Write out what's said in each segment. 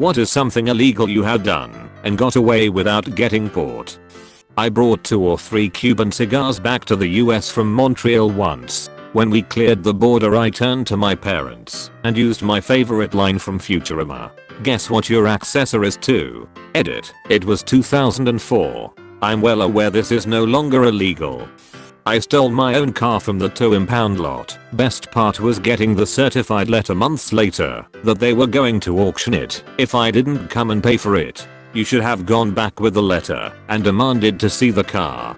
What is something illegal you have done and got away without getting caught? I brought 2 or 3 Cuban cigars back to the US from Montreal once. When we cleared the border I turned to my parents and used my favorite line from Futurama. Guess what your accessor is to? Edit. It was 2004. I'm well aware this is no longer illegal. I stole my own car from the tow impound lot. Best part was getting the certified letter months later that they were going to auction it if I didn't come and pay for it. You should have gone back with the letter and demanded to see the car.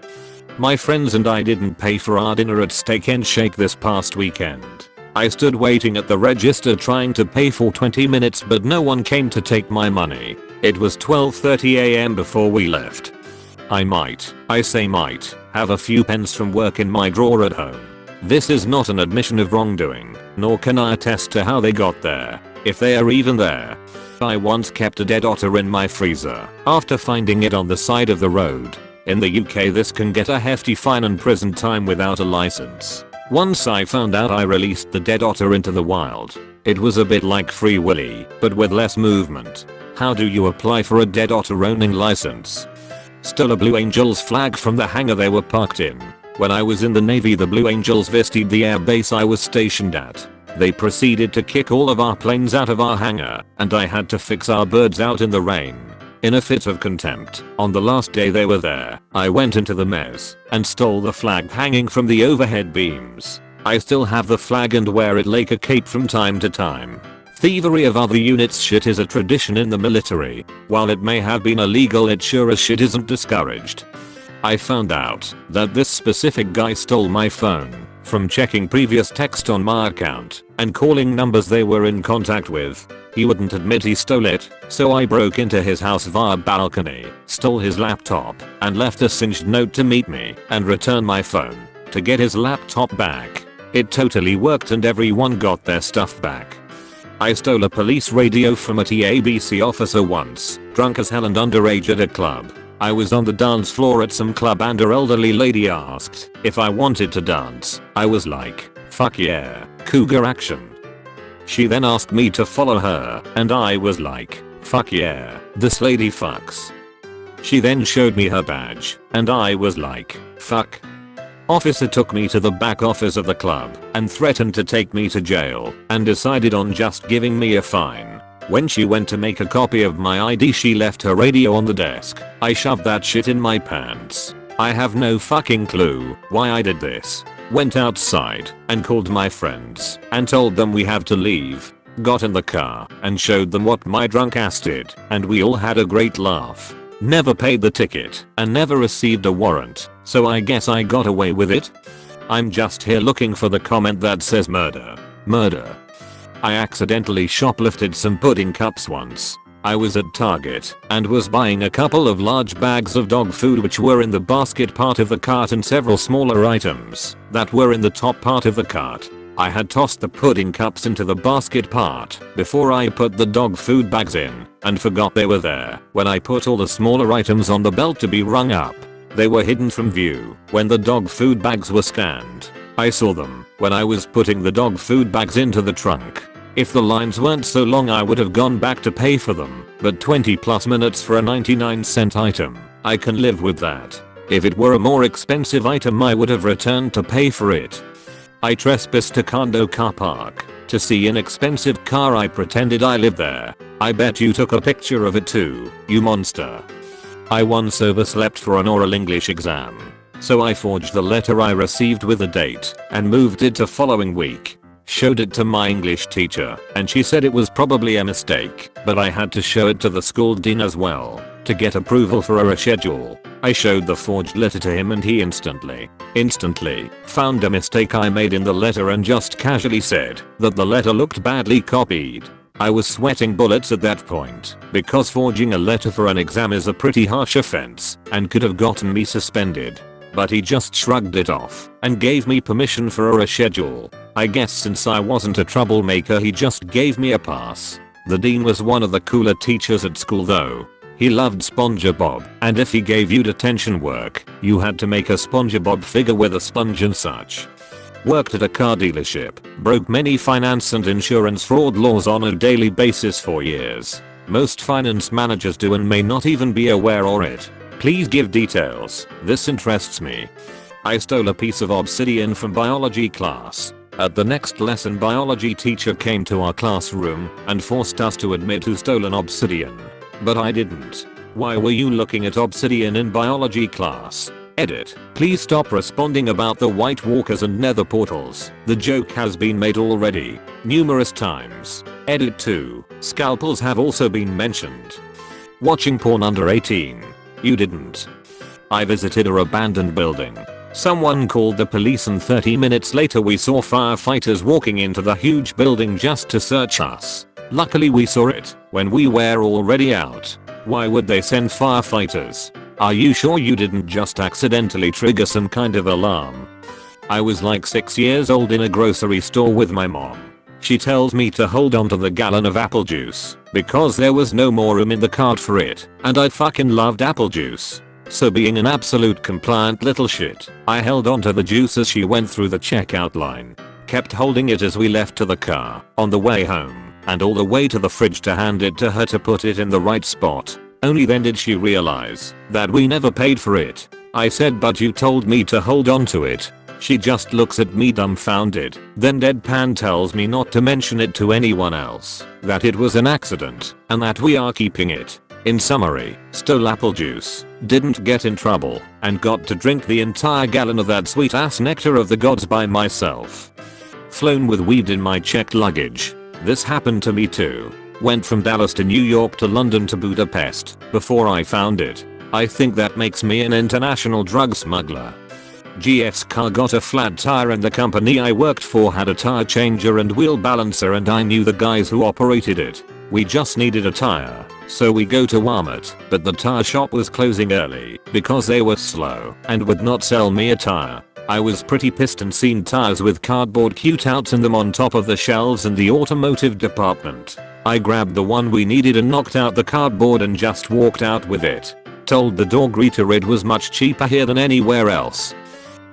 My friends and I didn't pay for our dinner at Steak and Shake this past weekend. I stood waiting at the register trying to pay for 20 minutes but no one came to take my money. It was 12:30 AM before we left. I say might, have a few pence from work in my drawer at home. This is not an admission of wrongdoing, nor can I attest to how they got there, if they are even there. I once kept a dead otter in my freezer after finding it on the side of the road. In the UK this can get a hefty fine and prison time without a license. Once I found out I released the dead otter into the wild. It was a bit like Free Willy, but with less movement. How do you apply for a dead otter owning license? Stole a Blue Angels flag from the hangar they were parked in. When I was in the Navy the Blue Angels visited the air base I was stationed at. They proceeded to kick all of our planes out of our hangar and I had to fix our birds out in the rain. In a fit of contempt, on the last day they were there, I went into the mess and stole the flag hanging from the overhead beams. I still have the flag and wear it like a cape from time to time. Thievery of other units shit is a tradition in the military. While it may have been illegal it sure as shit isn't discouraged. I found out that this specific guy stole my phone from checking previous text on my account and calling numbers they were in contact with. He wouldn't admit he stole it, so I broke into his house via balcony, stole his laptop, and left a singed note to meet me and return my phone to get his laptop back. It totally worked and everyone got their stuff back. I stole a police radio from a TABC officer once, drunk as hell and underage at a club. I was on the dance floor at some club and an elderly lady asked if I wanted to dance. I was like, fuck yeah, cougar action. She then asked me to follow her and I was like, fuck yeah, this lady fucks. She then showed me her badge and I was like, fuck. Officer took me to the back office of the club and threatened to take me to jail and decided on just giving me a fine. When she went to make a copy of my ID she left her radio on the desk. I shoved that shit in my pants. I have no fucking clue why I did this. Went outside and called my friends and told them we have to leave. Got in the car and showed them what my drunk ass did and we all had a great laugh. Never paid the ticket and never received a warrant, so I guess I got away with it. I'm just here looking for the comment that says murder. Murder. I accidentally shoplifted some pudding cups once. I was at Target and was buying a couple of large bags of dog food which were in the basket part of the cart and several smaller items that were in the top part of the cart. I had tossed the pudding cups into the basket part before I put the dog food bags in and forgot they were there when I put all the smaller items on the belt to be rung up. They were hidden from view when the dog food bags were scanned. I saw them when I was putting the dog food bags into the trunk. If the lines weren't so long I would have gone back to pay for them, but 20+ minutes for a 99-cent item, I can live with that. If it were a more expensive item I would have returned to pay for it. I trespassed to condo car park to see an expensive car. I pretended I lived there. I bet you took a picture of it too, you monster. I once overslept for an oral English exam, so I forged the letter I received with a date and moved it to following week. Showed it to my English teacher and she said it was probably a mistake, but I had to show it to the school dean as well to get approval for a reschedule. I showed the forged letter to him and he instantly found a mistake I made in the letter and just casually said that the letter looked badly copied. I was sweating bullets at that point because forging a letter for an exam is a pretty harsh offense and could have gotten me suspended. But he just shrugged it off and gave me permission for a reschedule. I guess since I wasn't a troublemaker he just gave me a pass. The dean was one of the cooler teachers at school though. He loved SpongeBob and if he gave you detention work, you had to make a SpongeBob figure with a sponge and such. Worked at a car dealership, broke many finance and insurance fraud laws on a daily basis for years. Most finance managers do and may not even be aware of it. Please give details. This interests me. I stole a piece of obsidian from biology class. At the next lesson, biology teacher came to our classroom and forced us to admit who stole an obsidian. But I didn't. Why were you looking at obsidian in biology class? Edit. Please stop responding about the White Walkers and nether portals. The joke has been made already. Numerous times. Edit 2. Scalpels have also been mentioned. Watching porn under 18. You didn't. I visited a abandoned building. Someone called the police and 30 minutes later we saw firefighters walking into the huge building just to search us. Luckily we saw it when we were already out. Why would they send firefighters? Are you sure you didn't just accidentally trigger some kind of alarm? I was like 6 years old in a grocery store with my mom. She tells me to hold on to the gallon of apple juice because there was no more room in the cart for it, and I fucking loved apple juice. So being an absolute compliant little shit, I held onto the juice as she went through the checkout line. Kept holding it as we left to the car, on the way home, and all the way to the fridge to hand it to her to put it in the right spot. Only then did she realize that we never paid for it. I said, but you told me to hold on to it. She just looks at me dumbfounded, then deadpan tells me not to mention it to anyone else, that it was an accident, and that we are keeping it. In summary, stole apple juice, didn't get in trouble, and got to drink the entire gallon of that sweet ass nectar of the gods by myself. Flown with weed in my checked luggage. This happened to me too. Went from Dallas to New York to London to Budapest before I found it. I think that makes me an international drug smuggler. GF's car got a flat tire and the company I worked for had a tire changer and wheel balancer, and I knew the guys who operated it. We just needed a tire, so we go to Walmart, but the tire shop was closing early because they were slow and would not sell me a tire. I was pretty pissed and seen tires with cardboard cutouts in them on top of the shelves in the automotive department. I grabbed the one we needed and knocked out the cardboard and just walked out with it. Told the door greeter it was much cheaper here than anywhere else.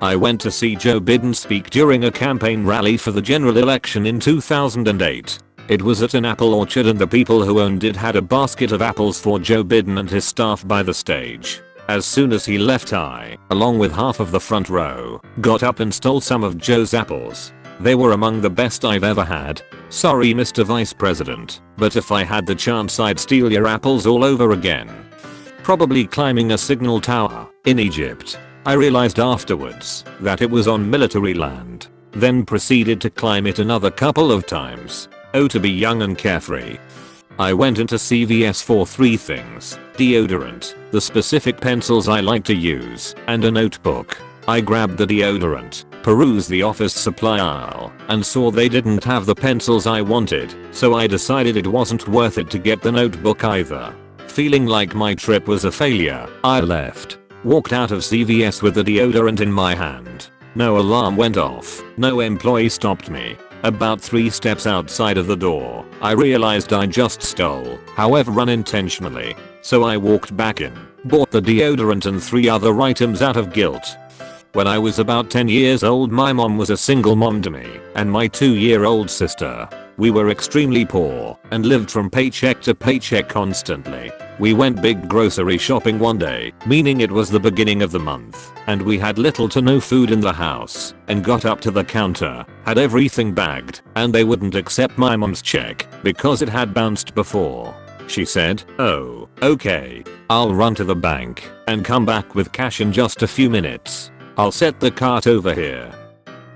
I went to see Joe Biden speak during a campaign rally for the general election in 2008. It was at an apple orchard and the people who owned it had a basket of apples for Joe Biden and his staff by the stage. As soon as he left, I, along with half of the front row, got up and stole some of Joe's apples. They were among the best I've ever had. Sorry Mr. Vice President, but if I had the chance I'd steal your apples all over again. Probably climbing a signal tower in Egypt. I realized afterwards that it was on military land. Then proceeded to climb it another couple of times. Oh, to be young and carefree. I went into CVS for 3 things: deodorant, the specific pencils I like to use, and a notebook. I grabbed the deodorant, perused the office supply aisle, and saw they didn't have the pencils I wanted, so I decided it wasn't worth it to get the notebook either. Feeling like my trip was a failure, I left. Walked out of CVS with the deodorant in my hand. No alarm went off, no employee stopped me. About 3 steps outside of the door, I realized I just stole, however unintentionally. So I walked back in, bought the deodorant and 3 other items out of guilt. When I was about 10 years old, my mom was a single mom to me and my 2-year-old sister. We were extremely poor and lived from paycheck to paycheck constantly. We went big grocery shopping one day, meaning it was the beginning of the month, and we had little to no food in the house, and got up to the counter, had everything bagged, and they wouldn't accept my mom's check because it had bounced before. She said, "Oh, okay. I'll run to the bank and come back with cash in just a few minutes. I'll set the cart over here."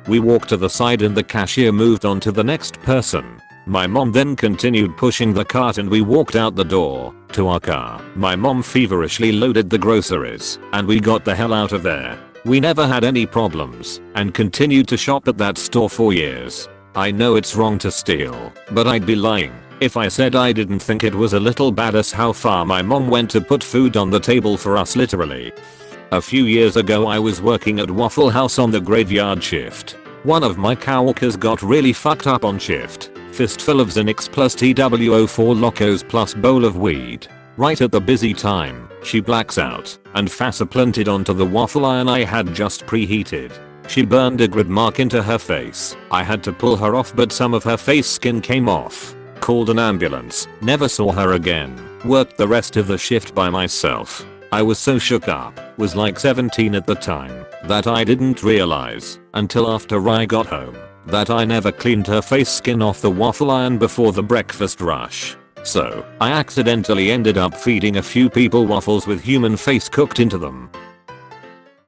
We walked to the side and the cashier moved on to the next person. My mom then continued pushing the cart and we walked out the door to our car. My mom feverishly loaded the groceries and we got the hell out of there. We never had any problems and continued to shop at that store for years. I know it's wrong to steal, but I'd be lying if I said I didn't think it was a little badass how far my mom went to put food on the table for us, literally. A few years ago I was working at Waffle House on the graveyard shift. One of my coworkers got really fucked up on shift. Fistful of Xanax plus TWO4 Locos plus bowl of weed. Right at the busy time, she blacks out and faceplanted onto the waffle iron I had just preheated. She burned a grid mark into her face. I had to pull her off but some of her face skin came off. Called an ambulance, never saw her again, worked the rest of the shift by myself. I was so shook up, was like 17 at the time, that I didn't realize, until after I got home, that I never cleaned her face skin off the waffle iron before the breakfast rush. So, I accidentally ended up feeding a few people waffles with human face cooked into them.